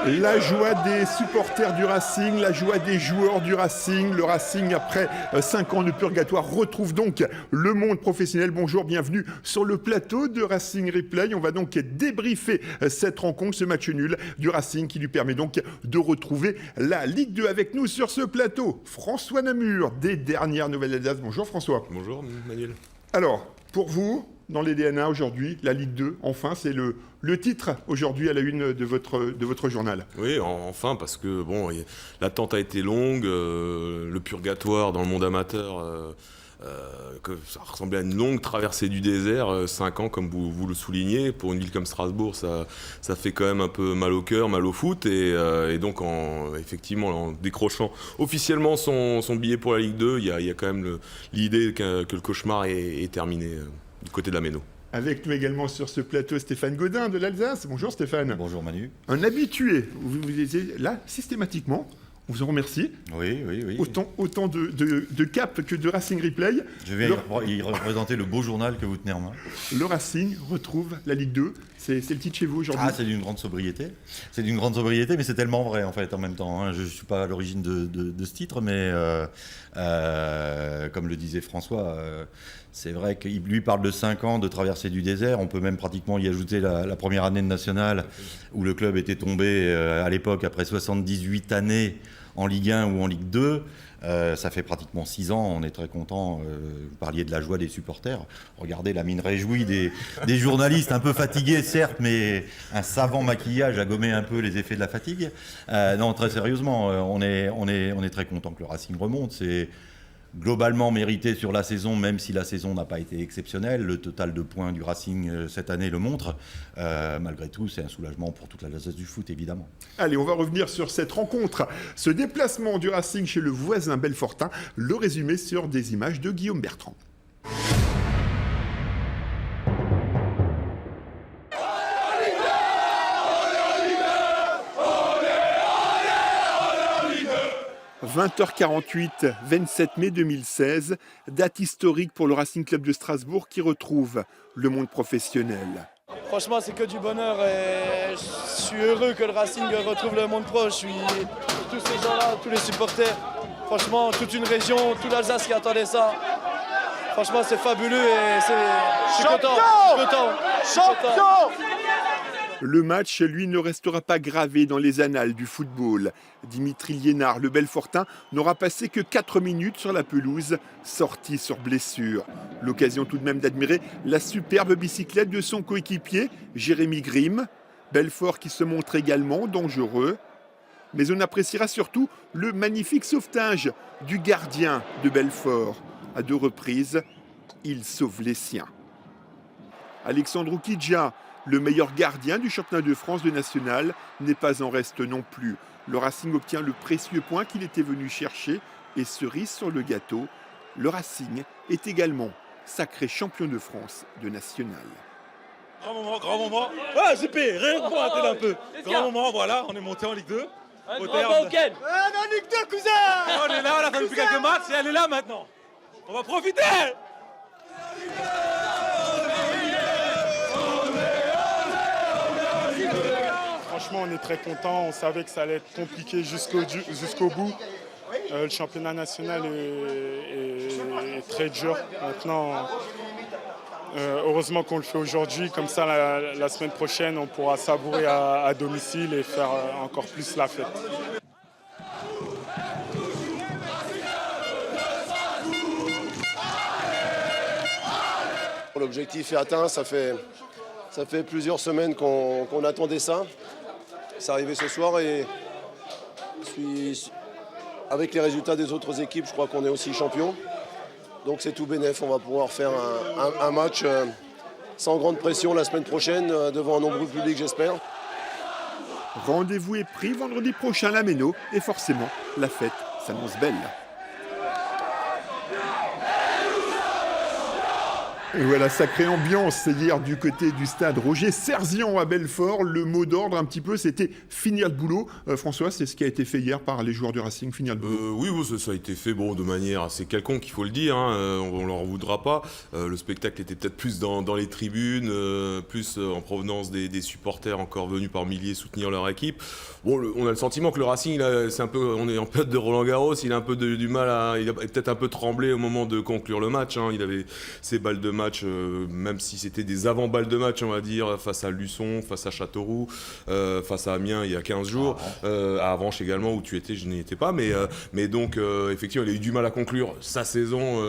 La joie des supporters du Racing, la joie des joueurs du Racing. Le Racing, après 5 ans de purgatoire, retrouve donc le monde professionnel. Bonjour, bienvenue sur le plateau de Racing Replay. On va donc débriefer cette rencontre, ce match nul du Racing qui lui permet donc de retrouver la Ligue 2. Avec nous sur ce plateau, François Namur, des dernières nouvelles d'Alsace. Bonjour François. Bonjour Manuel. Alors, pour vous, dans les DNA aujourd'hui, la Ligue 2, enfin, c'est le titre aujourd'hui à la une de votre journal. Oui, enfin, parce que bon, l'attente a été longue, le purgatoire dans le monde amateur, que ça ressemblait à une longue traversée du désert, 5 ans comme vous le soulignez. Pour une ville comme Strasbourg, ça fait quand même un peu mal au cœur, mal au foot. Et donc, effectivement, en décrochant officiellement son billet pour la Ligue 2, il y a quand même l'idée que le cauchemar est terminé du côté de la Méno. Avec nous également sur ce plateau Stéphane Gaudin de l'Alsace. Bonjour Stéphane. Bonjour Manu. Un habitué, vous étiez là systématiquement. On vous en remercie. Oui. Autant de Cap que de Racing Replay. Je vais y représenter le beau journal que vous tenez en main. Le Racing retrouve la Ligue 2. C'est le titre chez vous aujourd'hui. Ah, c'est d'une grande sobriété. C'est d'une grande sobriété, mais c'est tellement vrai en fait en même temps. Hein. Je ne suis pas à l'origine de ce titre, mais comme le disait François, c'est vrai qu'il lui parle de 5 ans de traversée du désert. On peut même pratiquement y ajouter la première année de nationale où le club était tombé à l'époque après 78 années en Ligue 1 ou en Ligue 2. Ça fait pratiquement 6 ans, on est très content. Vous parliez de la joie des supporters. Regardez la mine réjouie des journalistes, un peu fatigués certes, mais un savant maquillage a gommé un peu les effets de la fatigue. Non, très sérieusement, on est très content que le Racing remonte. C'est globalement mérité sur la saison, même si la saison n'a pas été exceptionnelle. Le total de points du Racing cette année le montre. Malgré tout, c'est un soulagement pour toute la l'Alsace du foot, évidemment. Allez, on va revenir sur cette rencontre, ce déplacement du Racing chez le voisin Belfortin. Le résumé sur des images de Guillaume Bertrand. 20h48, 27 mai 2016, date historique pour le Racing Club de Strasbourg qui retrouve le monde professionnel. Franchement, c'est que du bonheur et je suis heureux que le Racing retrouve le monde pro. Je suis tous ces gens-là, tous les supporters, franchement, toute une région, tout l'Alsace qui attendait ça. Franchement, c'est fabuleux et je suis content. Champion. Le match, lui, ne restera pas gravé dans les annales du football. Dimitri Liénard, le Belfortin, n'aura passé que 4 minutes sur la pelouse, sorti sur blessure. L'occasion tout de même d'admirer la superbe bicyclette de son coéquipier, Jérémy Grimm. Belfort qui se montre également dangereux. Mais on appréciera surtout le magnifique sauvetage du gardien de Belfort. À 2 reprises, il sauve les siens. Alexandre Oukidja, le meilleur gardien du championnat de France de national, n'est pas en reste non plus. Le Racing obtient le précieux point qu'il était venu chercher et cerise sur le gâteau, le Racing est également sacré champion de France de national. Grand moment. Ah, GP, rien que pour atteindre un peu. Grand moment, voilà, on est monté en Ligue 2. Au terme. On est en Ligue 2, cousin. On est là, on a fait plus quelques matchs et elle est là maintenant. On va profiter. Franchement, on est très content. On savait que ça allait être compliqué jusqu'au bout. Le championnat national est très dur. Maintenant, heureusement qu'on le fait aujourd'hui. Comme ça, la semaine prochaine, on pourra savourer à domicile et faire encore plus la fête. L'objectif est atteint. Ça fait plusieurs semaines qu'on attendait ça. C'est arrivé ce soir et avec les résultats des autres équipes, je crois qu'on est aussi champion. Donc c'est tout bénef, on va pouvoir faire un match sans grande pression la semaine prochaine devant un nombreux public, j'espère. Rendez-vous est pris vendredi prochain à la Méno et forcément la fête s'annonce belle. Et voilà, sacrée ambiance hier du côté du stade Roger Serzian à Belfort. Le mot d'ordre un petit peu, c'était finir le boulot. François, c'est ce qui a été fait hier par les joueurs du Racing, finir le boulot. Oui, ça a été fait de manière assez quelconque, il faut le dire, hein, on ne leur en voudra pas. Le spectacle était peut-être plus dans les tribunes, plus en provenance des supporters encore venus par milliers soutenir leur équipe. Bon, on a le sentiment que le Racing, on est en période de Roland-Garros, il a un peu du mal il a peut-être un peu tremblé au moment de conclure le match. Hein. Il avait ses balles de match, même si c'était des avant-balles de match, on va dire, face à Luçon, face à Châteauroux, face à Amiens il y a 15 jours, à Avranches également où tu étais, je n'y étais pas, mais donc effectivement il a eu du mal à conclure sa saison.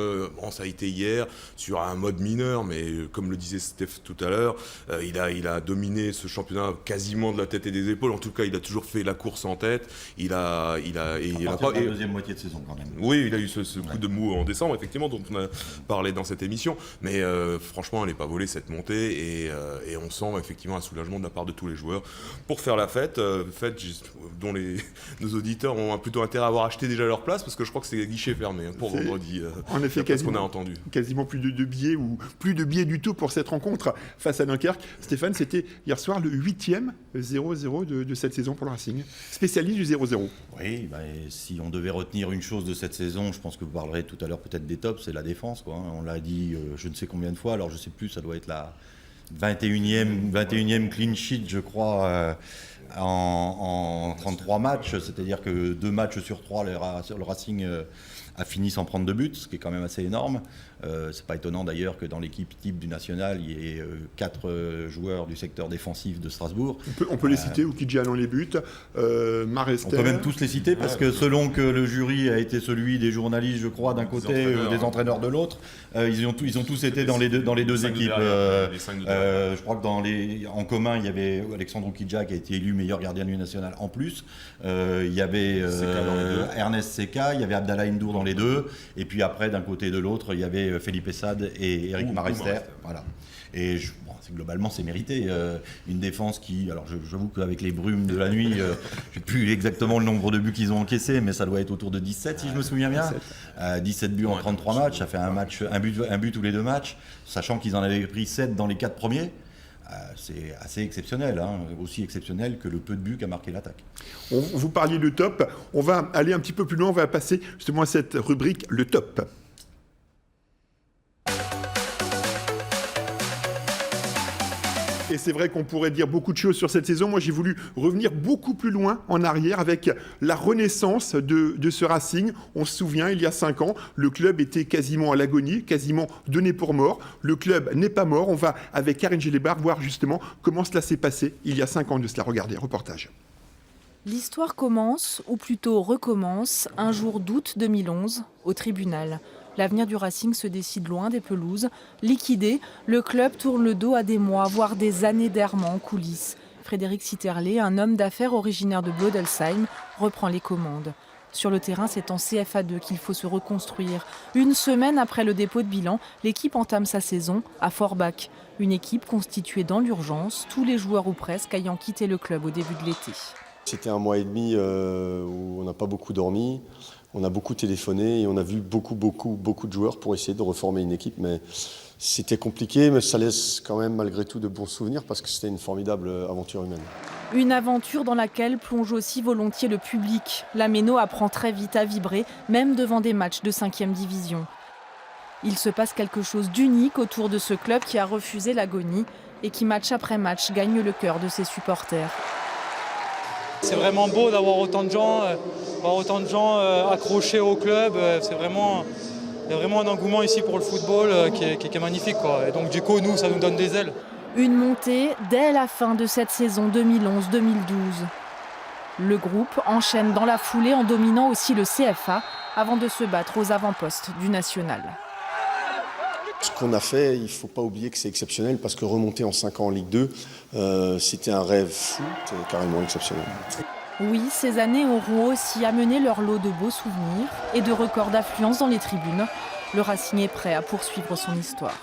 Ça a été hier sur un mode mineur, mais comme le disait Steph tout à l'heure, il a dominé ce championnat quasiment de la tête et des épaules. En tout cas, il a toujours fait la course en tête. La deuxième moitié de saison quand même. Oui, il a eu ce coup de mou en décembre, effectivement, dont on a parlé dans cette émission. Mais franchement, elle n'est pas volée cette montée et on sent effectivement un soulagement de la part de tous les joueurs pour faire la fête dont nos auditeurs ont plutôt intérêt à avoir acheté déjà leur place parce que je crois que c'est guichet fermé pour vendredi. En effet, qu'on a entendu. Quasiment plus de billets ou plus de billets du tout pour cette rencontre face à Dunkerque. Stéphane, c'était hier soir le 8e 0-0 de cette saison pour le Racing. Spécialiste du 0-0. Oui, si on devait retenir une chose de cette saison, je pense que vous parlerez tout à l'heure peut-être des tops, c'est la défense, quoi. On l'a dit je ne sais combien de fois, alors je ne sais plus, ça doit être la 21e clean sheet, je crois, en 33 matchs, c'est-à-dire que 2 matchs sur 3, le Racing a fini sans prendre de but, ce qui est quand même assez énorme. C'est pas étonnant d'ailleurs que dans l'équipe type du National, il y ait 4 joueurs du secteur défensif de Strasbourg. On peut les citer, Oukidja dans les buts, Marester. On peut même tous les citer parce que selon que le jury a été celui des journalistes, je crois, d'un côté, des entraîneurs de l'autre, ils ont tous été dans les deux équipes. Je crois que en commun, il y avait Alexandre Oukidja qui a été élu meilleur gardien du National en plus. Il y avait Ernest Seka, il y avait Abdallah Ndour dans les deux. Et puis après, d'un côté et de l'autre, il y avait Felipe Sade et Eric Marester. Voilà. Et globalement, c'est mérité. Une défense qui, alors j'avoue qu'avec les brumes de la nuit, je ne sais plus exactement le nombre de buts qu'ils ont encaissés, mais ça doit être autour de 17 si je me souviens bien. 17 buts en 33 matchs, ça fait un but tous les 2 matchs, sachant qu'ils en avaient pris 7 dans les 4 premiers. C'est assez exceptionnel, hein, aussi exceptionnel que le peu de buts qu'a marqué l'attaque. Vous parliez de top, on va aller un petit peu plus loin, on va passer justement à cette rubrique, le top. Et c'est vrai qu'on pourrait dire beaucoup de choses sur cette saison. Moi, j'ai voulu revenir beaucoup plus loin en arrière avec la renaissance de ce Racing. On se souvient, il y a 5 ans, le club était quasiment à l'agonie, quasiment donné pour mort. Le club n'est pas mort. On va, avec Karine Gélébar, voir justement comment cela s'est passé il y a 5 ans de cela. Regardez, reportage. L'histoire commence, ou plutôt recommence, un jour d'août 2011, au tribunal. L'avenir du Racing se décide loin des pelouses. Liquidé, le club tourne le dos à des mois, voire des années d'errement en coulisses. Frédéric Sitterlé, un homme d'affaires originaire de Blodelsheim, reprend les commandes. Sur le terrain, c'est en CFA2 qu'il faut se reconstruire. Une semaine après le dépôt de bilan, l'équipe entame sa saison à Forbach. Une équipe constituée dans l'urgence, tous les joueurs ou presque ayant quitté le club au début de l'été. C'était 1 mois et demi où on n'a pas beaucoup dormi. On a beaucoup téléphoné et on a vu beaucoup de joueurs pour essayer de reformer une équipe. Mais c'était compliqué, mais ça laisse quand même malgré tout de bons souvenirs parce que c'était une formidable aventure humaine. Une aventure dans laquelle plonge aussi volontiers le public. La Méno apprend très vite à vibrer, même devant des matchs de 5e division. Il se passe quelque chose d'unique autour de ce club qui a refusé l'agonie et qui, match après match, gagne le cœur de ses supporters. C'est vraiment beau d'avoir autant de gens accrochés au club. Il y a vraiment un engouement ici pour le football qui est magnifique, quoi. Et donc du coup, ça nous donne des ailes. Une montée dès la fin de cette saison 2011-2012. Le groupe enchaîne dans la foulée en dominant aussi le CFA avant de se battre aux avant-postes du National. Ce qu'on a fait, il ne faut pas oublier que c'est exceptionnel parce que remonter en 5 ans en Ligue 2, c'était un rêve fou, c'était carrément exceptionnel. Oui, ces années auront aussi amené leur lot de beaux souvenirs et de records d'affluence dans les tribunes. Le Racing est prêt à poursuivre son histoire.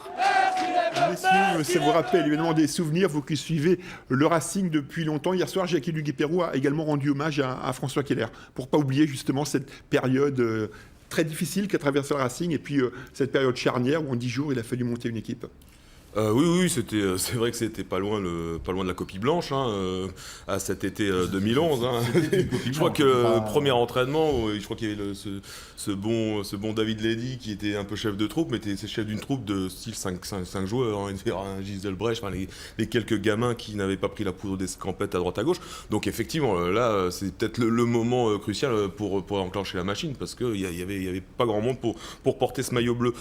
Messieurs, ça vous rappelle évidemment des souvenirs, vous qui suivez le Racing depuis longtemps. Hier soir, Jacques-Élu Guépéroux a également rendu hommage à François Keller, pour ne pas oublier justement cette période très difficile qu'a traversé le Racing et puis cette période charnière où en 10 jours il a fallu monter une équipe. Oui, c'est vrai que c'était pas loin de la copie blanche à cet été 2011. Je crois que le premier entraînement, je crois qu'il y avait ce bon David Ledy qui était un peu chef de troupe, mais c'est chef d'une troupe de style 5 joueurs, un Giselbrecht, les quelques gamins qui n'avaient pas pris la poudre d'escampette à droite à gauche. Donc effectivement, là, c'est peut-être le moment crucial pour enclencher la machine, parce qu'il y avait pas grand monde pour porter ce maillot bleu.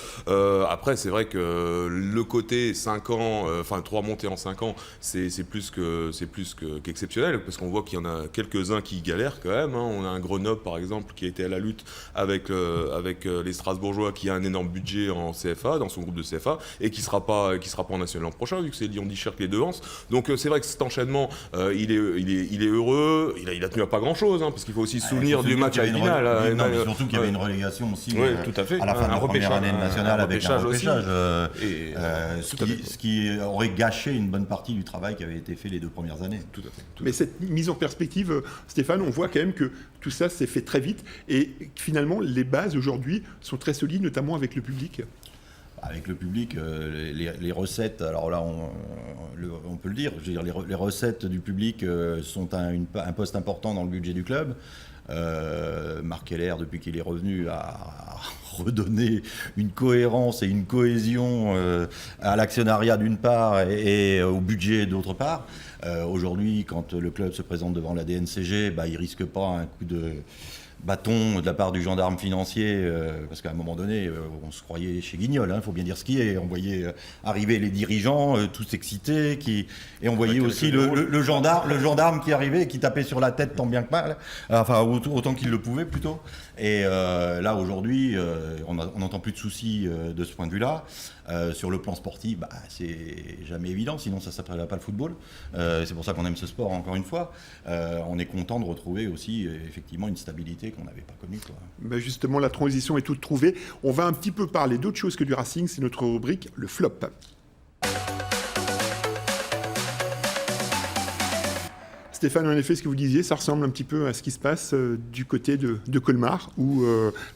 Après, c'est vrai que le côté 5 ans, 3 montées en 5 ans, c'est plus qu'exceptionnel, parce qu'on voit qu'il y en a quelques-uns qui galèrent quand même. On a un Grenoble par exemple qui a été à la lutte avec les Strasbourgeois, qui a un énorme budget en CFA, dans son groupe de CFA, et qui sera pas en national l'an prochain, vu que c'est Lyon Dichère qui les devance. Donc c'est vrai que cet enchaînement, il est heureux. Il a tenu à pas grand-chose, parce qu'il faut aussi se souvenir du match à Épinal. Mais surtout qu'il y avait une relégation aussi tout à fait. à la fin de la première année nationale avec un repêchage. Ce qui aurait gâché une bonne partie du travail qui avait été fait les 2 premières années. Tout à fait. Mais cette mise en perspective, Stéphane, on voit quand même que tout ça s'est fait très vite et finalement les bases aujourd'hui sont très solides, notamment avec le public. Avec le public, les recettes, alors là on peut le dire, je veux dire, les recettes du public sont un poste important dans le budget du club. Marc Keller, depuis qu'il est revenu, a redonné une cohérence et une cohésion à l'actionnariat d'une part et au budget d'autre part. Aujourd'hui, quand le club se présente devant la DNCG, il ne risque pas un coup de bâton de la part du gendarme financier, parce qu'à un moment donné, on se croyait chez Guignol, faut bien dire ce qui est. On voyait arriver les dirigeants, tous excités, et on voyait aussi le gendarme qui arrivait et qui tapait sur la tête tant bien que mal, enfin autant qu'il le pouvait plutôt. Et là aujourd'hui, on n'entend plus de soucis de ce point de vue-là. Sur le plan sportif, c'est jamais évident, sinon ça ne s'appellerait pas le football. C'est pour ça qu'on aime ce sport, encore une fois. On est content de retrouver aussi effectivement une stabilité qu'on n'avait pas connue. Justement, la transition est toute trouvée. On va un petit peu parler d'autre chose que du Racing, c'est notre rubrique, le flop. Stéphane, en effet, ce que vous disiez, ça ressemble un petit peu à ce qui se passe du côté de Colmar, où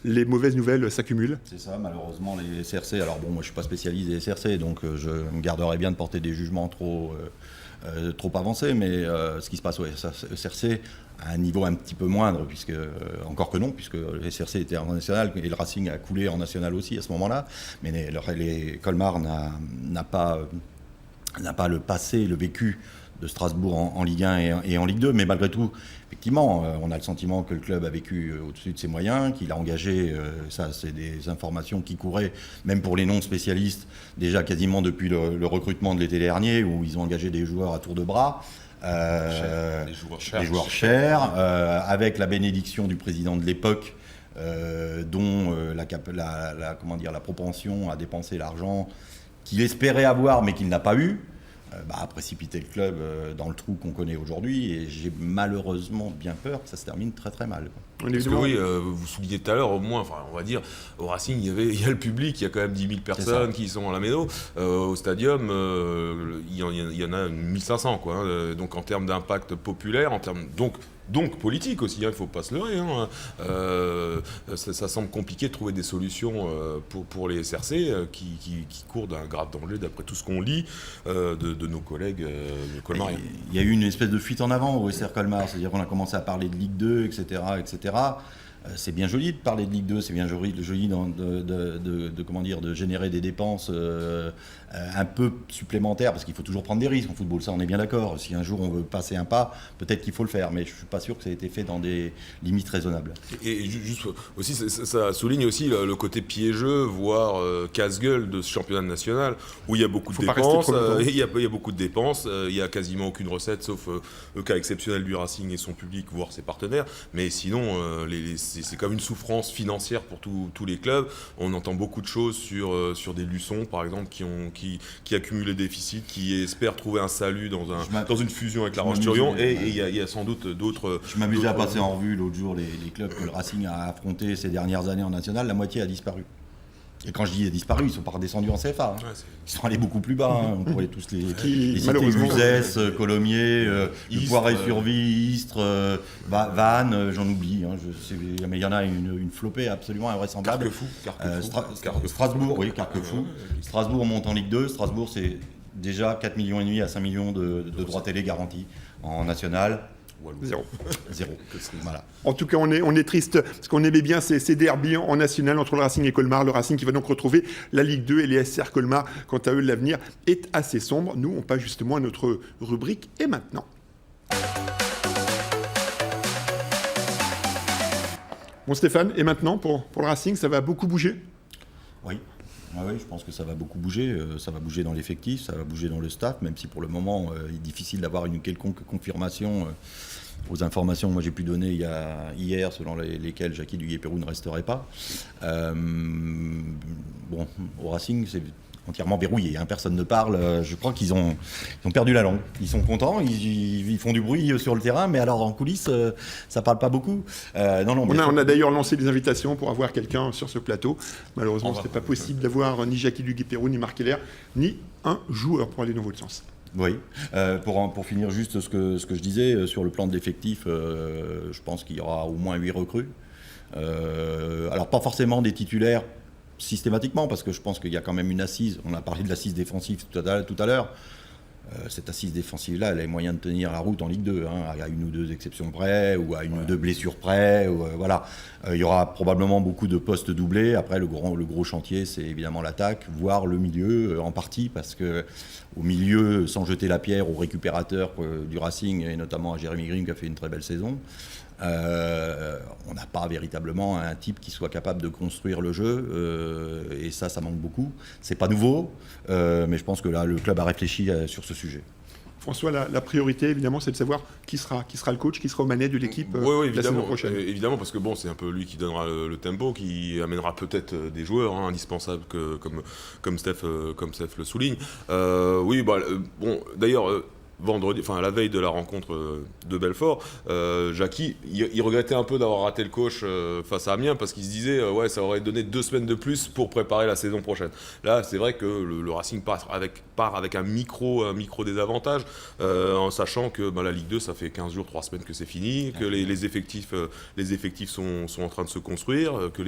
les mauvaises nouvelles s'accumulent. C'est ça, malheureusement, les SRC. Alors bon, moi je ne suis pas spécialiste des SRC, donc je me garderais bien de porter des jugements trop avancés, mais ce qui se passe au SRC à un niveau un petit peu moindre, puisque le SRC était en national et le Racing a coulé en national aussi à ce moment-là, mais Colmar n'a pas le passé, le vécu de Strasbourg en Ligue 1 et en Ligue 2, mais malgré tout, effectivement, on a le sentiment que le club a vécu au-dessus de ses moyens, qu'il a engagé, ça c'est des informations qui couraient, même pour les non-spécialistes, déjà quasiment depuis le recrutement de l'été dernier, où ils ont engagé des joueurs à tour de bras, des joueurs chers, avec la bénédiction du président de l'époque, dont la propension à dépenser l'argent qu'il espérait avoir mais qu'il n'a pas eu, a précipité le club dans le trou qu'on connaît aujourd'hui, et j'ai malheureusement bien peur que ça se termine très très mal. Parce que oui, vous soulignez tout à l'heure, au moins, on va dire, au Racing, il y a le public, il y a quand même 10 000 personnes qui sont à la Méno. Au Stadium, il y en a 1500, quoi. Donc en termes d'impact populaire, en termes donc politique aussi, il ne faut pas se leurrer. Ça semble compliqué de trouver des solutions pour les SRC qui courent d'un grave danger, d'après tout ce qu'on lit de nos collègues colmariens. Il y a eu une espèce de fuite en avant au SR Colmar, c'est-à-dire qu'on a commencé à parler de Ligue 2, etc. C'est bien joli de parler de Ligue 2, c'est bien joli de générer des dépenses un peu supplémentaires, parce qu'il faut toujours prendre des risques en football, ça on est bien d'accord. Si un jour on veut passer un pas, peut-être qu'il faut le faire, mais je ne suis pas sûr que ça ait été fait dans des limites raisonnables. Et juste aussi, ça souligne aussi le côté piégeux, voire casse-gueule de ce championnat national, où il y a beaucoup de dépenses, il y a beaucoup de dépenses, il n'y a quasiment aucune recette, sauf le cas exceptionnel du Racing et son public, voire ses partenaires, mais sinon c'est comme une souffrance financière pour tous les clubs. On entend beaucoup de choses sur des Luçons, par exemple, qui accumulent les déficits, qui espèrent trouver un salut dans une fusion avec La Roche-sur-Yon, et il y a sans doute d'autres... Je m'amusais à passer en revue l'autre jour les clubs que le Racing a affrontés ces dernières années en national, la moitié a disparu. Et quand je dis disparus, ils ne sont pas redescendus en CFA. Hein. Ils sont allés beaucoup plus bas. Hein. On pourrait tous les citer, malheureusement, Uzès, Colomiers, Poiré-sur-Vie, Istres, Vannes, j'en oublie. Hein. Mais il y en a une flopée absolument invraisemblable. Carquefou. Strasbourg, oui, Carquefou. Strasbourg monte en Ligue 2. Strasbourg, c'est déjà 4,5 millions à 5 millions de droits télé garantis en national. Zéro. Voilà. En tout cas, on est triste, parce qu'on aimait bien ces derbys en national entre le Racing et Colmar. Le Racing qui va donc retrouver la Ligue 2 et les SR Colmar. Quant à eux, l'avenir est assez sombre. Nous, on passe justement à notre rubrique « Et maintenant ». Bon Stéphane, et maintenant pour le Racing, ça va beaucoup bouger? Oui. Ah oui, je pense que ça va beaucoup bouger. Ça va bouger dans l'effectif, ça va bouger dans le staff, même si pour le moment, il est difficile d'avoir une quelconque confirmation aux informations que moi j'ai pu donner hier, selon lesquelles Jackie Duguay-Pérou ne resterait pas. Bon, au Racing, c'est entièrement verrouillé, hein, personne ne parle. Je crois qu'ils ont perdu la langue. Ils sont contents, ils font du bruit sur le terrain, mais alors en coulisses, ça parle pas beaucoup. On a d'ailleurs lancé des invitations pour avoir quelqu'un sur ce plateau. Malheureusement, ce n'était pas possible d'avoir ni Jackie Duguay-Pérou, ni Marc Keller, ni un joueur pour aller dans votre sens. Oui, pour finir juste ce que je disais, sur le plan de l'effectif, je pense qu'il y aura au moins 8 recrues. Alors pas forcément des titulaires, systématiquement, parce que je pense qu'il y a quand même une assise. On a parlé de l'assise défensive tout à l'heure. Cette assise défensive-là, elle a les moyens de tenir la route en Ligue 2, hein, à une ou deux exceptions près, ou à une ou deux blessures près. Voilà. Il y aura probablement beaucoup de postes doublés. Après, le gros chantier, c'est évidemment l'attaque, voire le milieu en partie, parce que au milieu, sans jeter la pierre aux récupérateurs du Racing, et notamment à Jérémy Grimm qui a fait une très belle saison, on n'a pas véritablement un type qui soit capable de construire le jeu, et ça manque beaucoup. C'est pas nouveau, mais je pense que là, le club a réfléchi sur ce sujet. François, la priorité, évidemment, c'est de savoir qui sera le coach, qui sera aux manettes de l'équipe la saison prochaine. Évidemment, parce que bon, c'est un peu lui qui donnera le tempo, qui amènera peut-être des joueurs indispensables comme Steph le souligne. D'ailleurs. Vendredi, enfin la veille de la rencontre de Belfort, Jackie, il regrettait un peu d'avoir raté le coach face à Amiens, parce qu'il se disait ça aurait donné 2 semaines de plus pour préparer la saison prochaine. Là, c'est vrai que le Racing part avec un micro désavantage, en sachant que la Ligue 2, ça fait 15 jours, 3 semaines que c'est fini, que les effectifs sont en train de se construire, que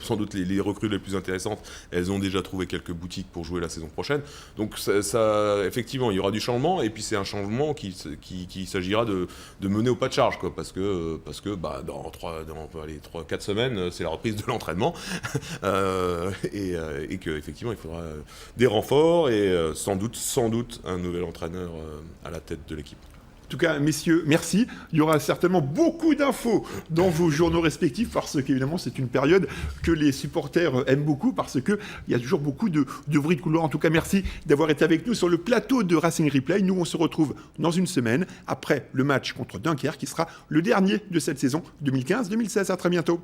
sans doute les recrues les plus intéressantes, elles ont déjà trouvé quelques boutiques pour jouer la saison prochaine. Donc ça effectivement, il y aura du changement, et puis c'est un changement qu'il s'agira de mener au pas de charge, quoi, parce que dans 3-4 semaines, c'est la reprise de l'entraînement, et qu'effectivement il faudra des renforts, et sans doute un nouvel entraîneur à la tête de l'équipe. En tout cas, messieurs, merci. Il y aura certainement beaucoup d'infos dans vos journaux respectifs, parce qu'évidemment, c'est une période que les supporters aiment beaucoup, parce qu'il y a toujours beaucoup de bruit de couloir. En tout cas, merci d'avoir été avec nous sur le plateau de Racing Replay. Nous, on se retrouve dans une semaine, après le match contre Dunkerque, qui sera le dernier de cette saison 2015-2016. À très bientôt.